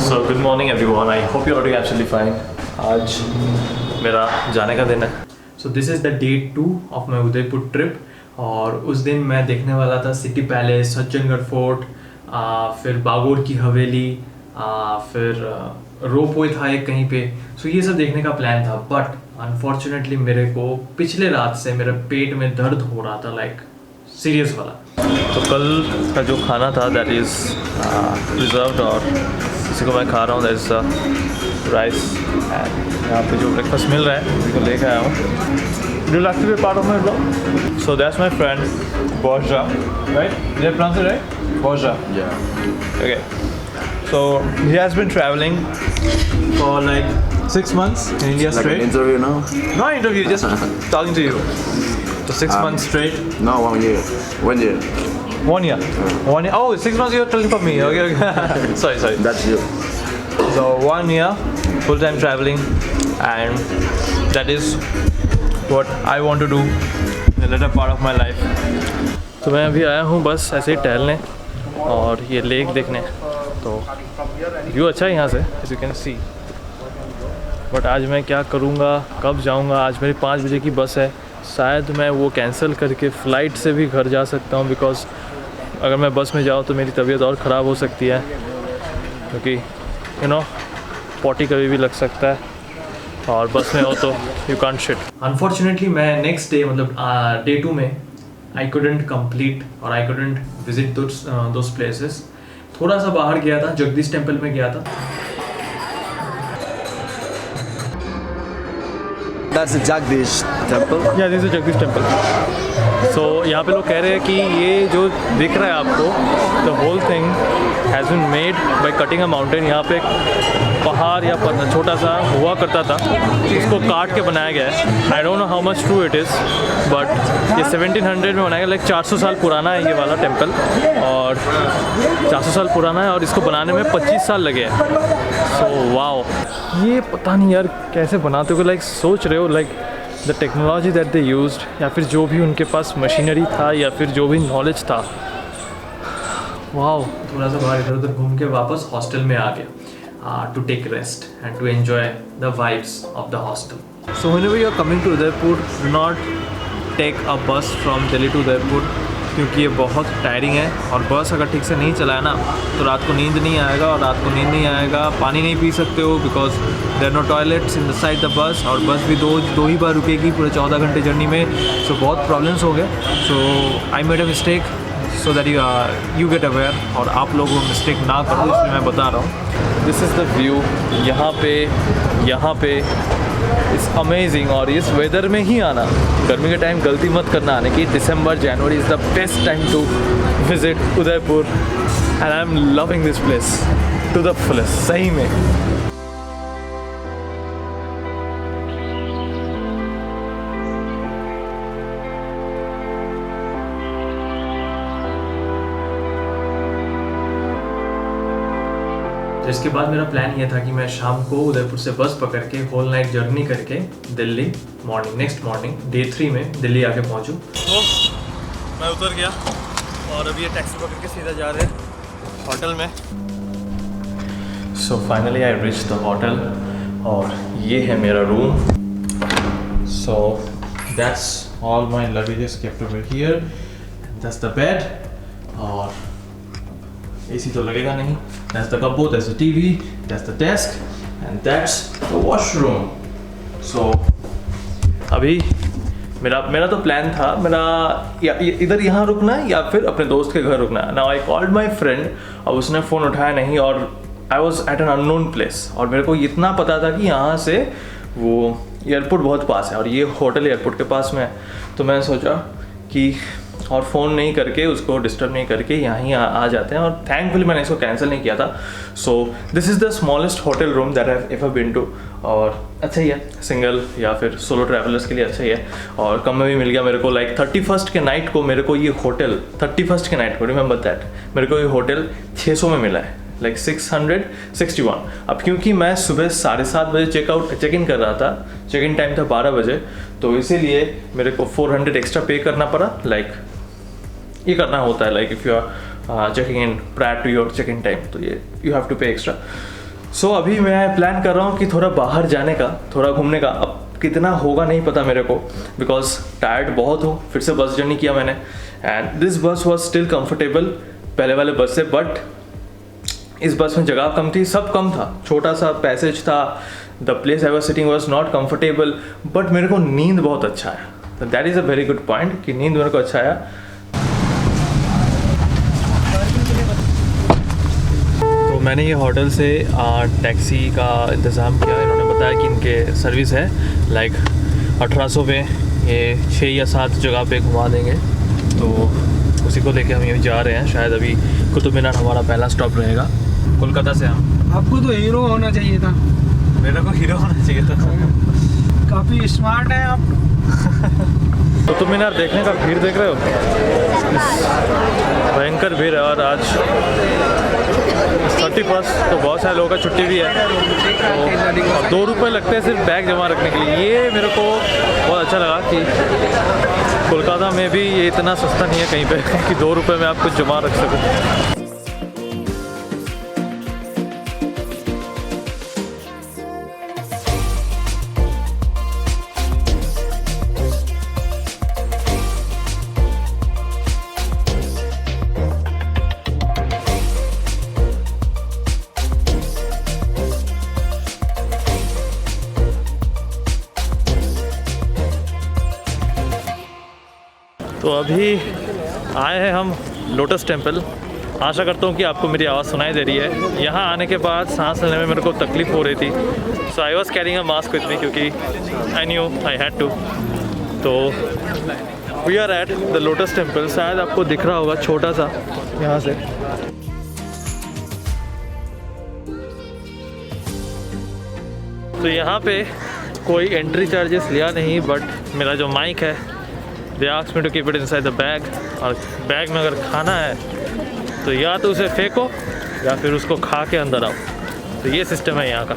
So good morning everyone. I hope you're all doing absolutely fine. आज मेरा जाने का दिन है. So this is the day 2 of my Udaipur trip. और उस दिन मैं देखने वाला था सिटी पैलेस, सज्जनगढ़ फोर्ट, फिर बागोर की हवेली, फिर रोपवे था एक कहीं पे. सो ये सब देखने का प्लान था. बट अनफॉर्चुनेटली मेरे को पिछले रात से मेरे पेट में दर्द हो रहा था, लाइक सीरियस वाला. तो कल का जो खाना था दैट इज़ रिजर्व्ड और इसी को मैं खा रहा हूँ. That is rice. यहाँ पे जो ब्रेकफास्ट मिल रहा है इसी को लेकर आया हूँ. Do like to be part of my blog? So that's my friend Borja, right? Did I pronounce it right? Borja. Yeah. Okay. So he has been traveling for like 6 months in India Like straight. an interview now? Not interview, just talking to you. So 6 months straight. No, 1 year. 1 year. 1 year. 1 year. Oh, 6 months you're telling for me. Okay, okay. sorry. That's you. So 1 year full-time traveling, and that is what I want to do in the later part of my life. तो मैं अभी आया हूँ बस ऐसे ही टहलने और ये लेक देखने. तो व्यू अच्छा है यहाँ से, as you can see. But आज मैं क्या करूँगा, कब जाऊँगा? आज मेरी 5 बजे की बस है. शायद मैं वो कैंसिल करके फ़्लाइट से भी घर जा सकता हूँ, बिकॉज़ अगर मैं बस में जाऊँ तो मेरी तबीयत और ख़राब हो सकती है, क्योंकि यू नो पॉटी कभी भी लग सकता है और बस में हो तो यू कांट शिट. अनफॉर्चुनेटली मैं नेक्स्ट डे मतलब डे 2 में आई couldn't complete और आई couldn't visit those places. थोड़ा सा बाहर गया था, जगदीश टेम्पल में गया था. That's the Jagdish temple. या दिस इज जगदीश टेम्पल. सो यहाँ पे लोग कह रहे हैं कि ये जो दिख रहा है आपको, the whole thing has been made by cutting a mountain. यहाँ पे एक पहाड़ या छोटा सा हुआ करता था, उसको काट के बनाया गया है. आई don't know how much true it is, but ये 1700 में बनाया गया. लाइक 400 साल पुराना है ये वाला टेम्पल, और 400 साल पुराना है और इसको बनाने में 25 साल लगे हैं. सो वाओ, ये पता नहीं यार कैसे बनाते हो. लाइक सोच रहे हो like the technology that they used, या फिर जो भी उनके पास मशीनरी था या फिर जो भी नॉलेज था. वाओ. थोड़ा सा बाहर इधर उधर घूम के वापस हॉस्टल में आ गया to take rest and to enjoy the vibes of the hostel. So whenever you are coming to Udaipur, do not take a bus from Delhi to Udaipur, क्योंकि ये बहुत टायरिंग है. और बस अगर ठीक से नहीं चलाया ना तो रात को नींद नहीं आएगा, और रात को नींद नहीं आएगा पानी नहीं पी सकते हो, because there are no toilets in the side the bus. और बस भी दो ही बार रुकेगी पूरे 14 घंटे जर्नी में. सो बहुत प्रॉब्लम्स हो गए. So I made a mistake, so that you get aware और आप लोग वो मिस्टेक ना करो, इसलिए मैं बता रहा हूँ. This is the view. यहाँ पे इट्स अमेजिंग. और इस वेदर में ही आना, गर्मी के टाइम गलती मत करना आने की. December January is the best time to visit Udaipur, and I am loving this place to the fullest. सही में. इसके बाद मेरा प्लान ये था कि मैं शाम को उदयपुर से बस पकड़ के होल नाइट जर्नी करके दिल्ली नेक्स्ट मॉर्निंग डे 3 में दिल्ली आके पहुंचूं. तो मैं उतर गया और अभी ये टैक्सी पकड़ के सीधा जा रहे हैं होटल में. So finally I reach the hotel और ये है मेरा room. So that's all my luggages kept over here. That's the bed, और AC तो लगेगा नहीं. That's the cupboard, that's the TV, that's the desk, and that's the washroom. So अभी मेरा तो प्लान था मेरा इधर यहाँ रुकना है या फिर अपने दोस्त के घर रुकना है. Now I called my friend, अब उसने फ़ोन उठाया नहीं, और I was at an unknown place. और मेरे को इतना पता था कि यहाँ से वो एयरपोर्ट बहुत पास है और ये होटल एयरपोर्ट के पास में है. तो मैंने सोचा कि और फ़ोन नहीं करके, उसको डिस्टर्ब नहीं करके यहाँ ही आ जाते हैं. और थैंकफुली मैंने इसको कैंसिल नहीं किया था. So this is the smallest hotel room that I have ever been to. और अच्छा ही है, सिंगल या फिर सोलो ट्रैवलर्स के लिए अच्छा ही है. और कम में भी मिल गया मेरे को. लाइक 31st के नाइट को मेरे को ये होटल, 31st के नाइट को, रिमेंबर दैट, मेरे को ये होटल 600 में मिला है. लाइक 661. अब क्योंकि मैं सुबह 7:30 बजे चेक इन कर रहा था, चेक इन टाइम था 12 बजे, तो इसीलिए मेरे को 400 एक्स्ट्रा पे करना पड़ा. लाइक ये करना होता है, like if you are checking in prior to your check in time, तो ये you have to pay extra. So अभी मैं प्लान कर रहा हूँ कि थोड़ा बाहर जाने का, थोड़ा घूमने का। अब कितना होगा नहीं पता मेरे को, बिकॉज टायर्ड बहुत हूँ। फिर से बस जर्नी किया मैंने, एंड दिस बस वॉज स्टिल कम्फर्टेबल पहले वाले बस से, बट इस बस में जगह कम थी, सब कम था, छोटा सा पैसेज था। The place I was sitting was not comfortable, but मेरे को नींद बहुत अच्छा आया। तो that is a very good point कि नींद मेरे को अच्छा आया। तो मैंने ये होटल से टैक्सी का इंतज़ाम किया। इन्होंने बताया कि इनके सर्विस है, लाइक 1800 पे ये 6 या 7 जगह पे घुमा देंगे। तो उसी को लेके हम यहीं जा रहे हैं। शायद अभी कुतुब मीनार हमारा पहला स्टॉप रहेगा। कोलकाता से हम। आपको तो हीरो होना चाहिए था। मेरे को हीरो होना चाहिए था। काफ़ी स्मार्ट हैं आप। कुतुब मीनार देखने का भीड़ देख रहे हो, भयंकर भीड़ है। और आज 31 तो बहुत सारे लोगों का छुट्टी भी है। तो अब 2 रुपये लगते हैं सिर्फ बैग जमा रखने के लिए। ये मेरे को बहुत अच्छा लगा कि कोलकाता में भी ये इतना सस्ता नहीं है कहीं पे कि 2 रुपये में आप कुछ जमा रख सको। तो अभी आए हैं हम लोटस टेम्पल। आशा करता हूँ कि आपको मेरी आवाज़ सुनाई दे रही है। यहाँ आने के बाद सांस लेने में मेरे को तकलीफ़ हो रही थी, so I was carrying a mask with me क्योंकि I knew I had to. तो we are at the Lotus Temple. शायद आपको दिख रहा होगा छोटा सा यहाँ से। तो यहाँ पे कोई एंट्री चार्जेस लिया नहीं, बट मेरा जो माइक है they asked me to keep it inside the bag. और बैग में अगर खाना है तो या तो उसे फेंको या फिर उसको खा के अंदर आओ। तो ये सिस्टम है यहाँ का।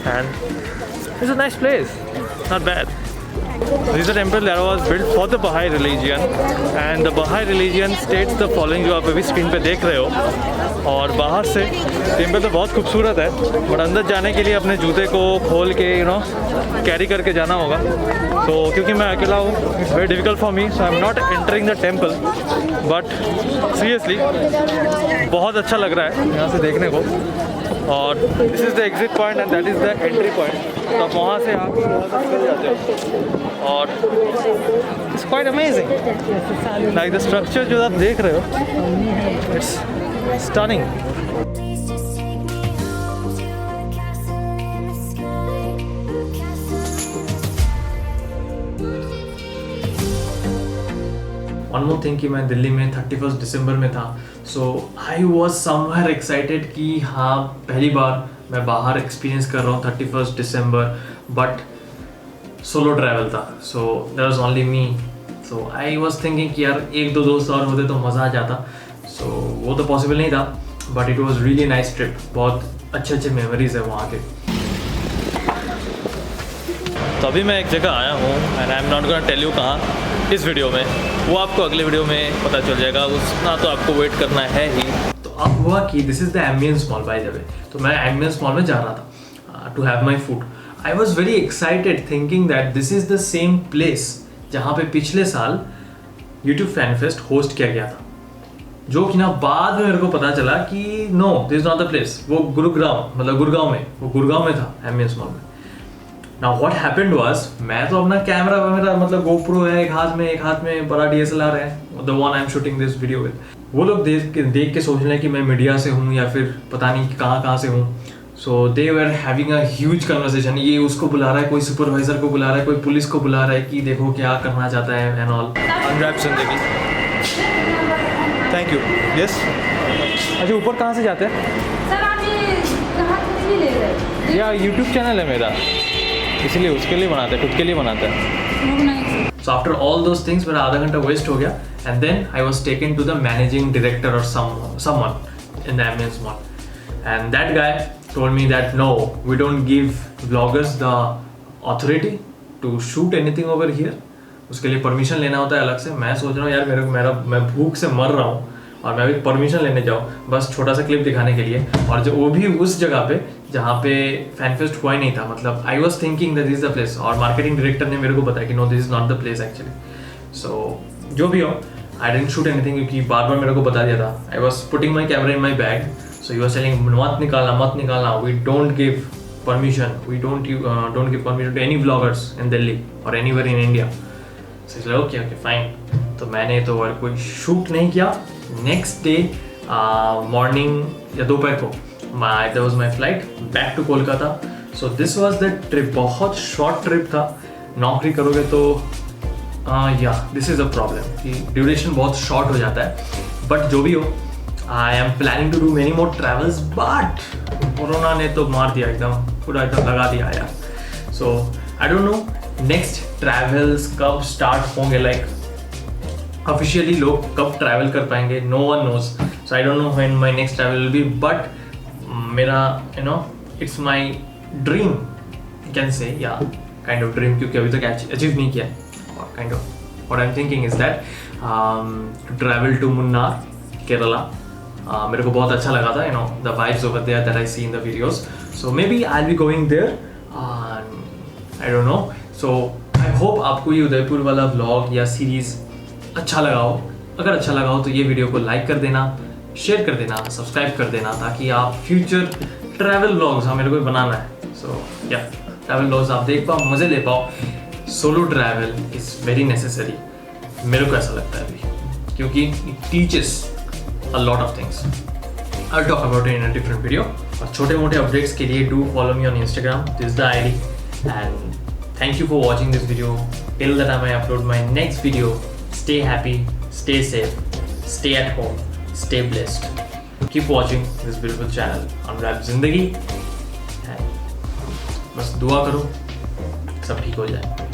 And it's a nice place, not bad. This is a temple that was built for the Baha'i religion, and the Baha'i religion states the following, जो आप अभी स्क्रीन पे देख रहे हो। और बाहर से टेम्पल तो बहुत खूबसूरत है, बट अंदर जाने के लिए अपने जूते को खोल के कैरी करके जाना होगा। तो क्योंकि मैं अकेला हूँ, it's very difficult for me, so I am not entering the temple. But seriously बहुत अच्छा लग रहा है यहाँ से देखने को। और this is the exit point and that is the entry point. तो आप वहाँ से आप निकल जाते हो और it's quite amazing. Like the structure जो आप देख रहे हो, it's stunning. One more thing कि मैं दिल्ली में 31 दिसंबर में था, सो आई वॉज समवेयर एक्साइटेड कि हाँ पहली बार मैं बाहर एक्सपीरियंस कर रहा हूँ 31 दिसंबर, बट सोलो ट्रैवल था। So there was only me. So I was thinking कि यार 1-2 दोस्त और होते तो मज़ा आ जाता। सो वो तो पॉसिबल नहीं था, but it was really nice trip. बहुत अच्छे अच्छे मेमोरीज है वहाँ के। तो अभी मैं एक जगह आया हूँ and I am not gonna tell you कहाँ इस वीडियो में, वो आपको अगले वीडियो में पता चल जाएगा। उतना तो आपको वेट करना है ही। तो अब हुआ कि this is the Ambience mall by the way. तो मैं एम्बियंस मॉल में जा रहा था to have my food. I was very excited thinking that this is the same place जहाँ पे पिछले साल यूट्यूब फैन फेस्ट होस्ट किया गया था, जो कि ना बाद में मेरे को पता चला कि no this is not the place. वो गुरुग्राम मतलब गुड़गांव में था एम्बियंस मॉल में। Now what happened was, मैं तो अपना कैमरा मेरा मतलब GoPro है एक हाथ में बड़ा DSLR है, the one I'm shooting this video with। वो लोग देख के सोच रहे हैं कि मैं मीडिया से हूँ या फिर पता नहीं कहाँ से हूँ। So they were having a huge conversation। ये उसको बुला रहा है, कोई सुपरवाइजर को बुला रहा है, कोई पुलिस को बुला रहा है कि देखो क्या करना चाहता है एंड ऑल। अनरैप जिंदगी। Thank you. यस। अच्छा ऊपर कहाँ से जाते हैं? सर आप ये कहाँ से ले रहे हैं? या यूट्यूब चैनल है मेरा, इसलिए उसके लिए बनाते हैं, खुद के लिए बनाते हैं। So after all those things मेरा आधा घंटा वेस्ट हो गया and then I was taken to the managing director और someone in the Ambience Mall and that guy told me that no we don't give vloggers the authority to shoot anything over here. उसके लिए permission लेना होता है अलग से। मैं सोच रहा हूँ यार मैं भूख से मर रहा हूँ और मैं अभी परमिशन लेने जाऊँ बस छोटा सा क्लिप दिखाने के लिए, और जो वो भी उस जगह पे जहाँ पे फैन फेस्ट हुआ ही नहीं था। मतलब I was thinking that this the place, और मार्केटिंग डायरेक्टर ने मेरे को बताया कि no this is not the place actually. So जो भी हो, आई डेंट शूट एनीथिंग क्योंकि बार बार मेरे को बता दिया था। I was putting my camera in my bag, so you are selling मत निकालना, we don't give permission, we don't give permission to any vloggers in Delhi or anywhere in India. So it's like okay fine. तो मैंने तो और कोई shoot नहीं किया। Next day morning या दोपहर को that was my flight back to Kolkata. So this was the trip, बहुत शॉर्ट ट्रिप था। नौकरी करोगे तो दिस इज़ अ प्रॉब्लम कि ड्यूरेशन बहुत शॉर्ट हो जाता है। बट जो भी हो, I am planning to do many more travels, but corona ने तो मार दिया एकदम, पूरा एकदम लगा दिया यार। So I don't know next travels कब स्टार्ट होंगे, लाइक ऑफिशियली लोग कब ट्रैवल कर पाएंगे, no one knows. So I don't know when my next travel will be, but मेरा it's my dream, you can say या काइंड ऑफ ड्रीम, क्योंकि अभी तक अचीव नहीं किया। और kind of what I am thinking is that to travel to Munnar, Kerala. मेरे को बहुत अच्छा लगा था, the vibes over there that I see in the videos. So maybe I will be going there, I don't know. So I hope आपको ये उदयपुर वाला vlog या सीरीज अच्छा लगा हो। अगर अच्छा लगा हो तो ये वीडियो को लाइक कर देना, शेयर कर देना, सब्सक्राइब कर देना, ताकि आप फ्यूचर ट्रैवल व्लॉग्स मेरे को बनाना है। सो या ट्रैवल व्लॉग्स आप देख पाओ, मज़े ले पाओ। Solo travel is very necessary, मेरे को ऐसा लगता है अभी, क्योंकि it teaches a lot of things. I'll talk about it in a different video. और छोटे मोटे अपडेट्स के लिए do follow me on Instagram. This is the ID. And thank you for watching this video. Till the time I upload my next video, stay happy, stay safe, stay at home, stay blessed. Keep watching this beautiful channel Unwrap Zindagi. And बस दुआ करो सब ठीक हो जाए।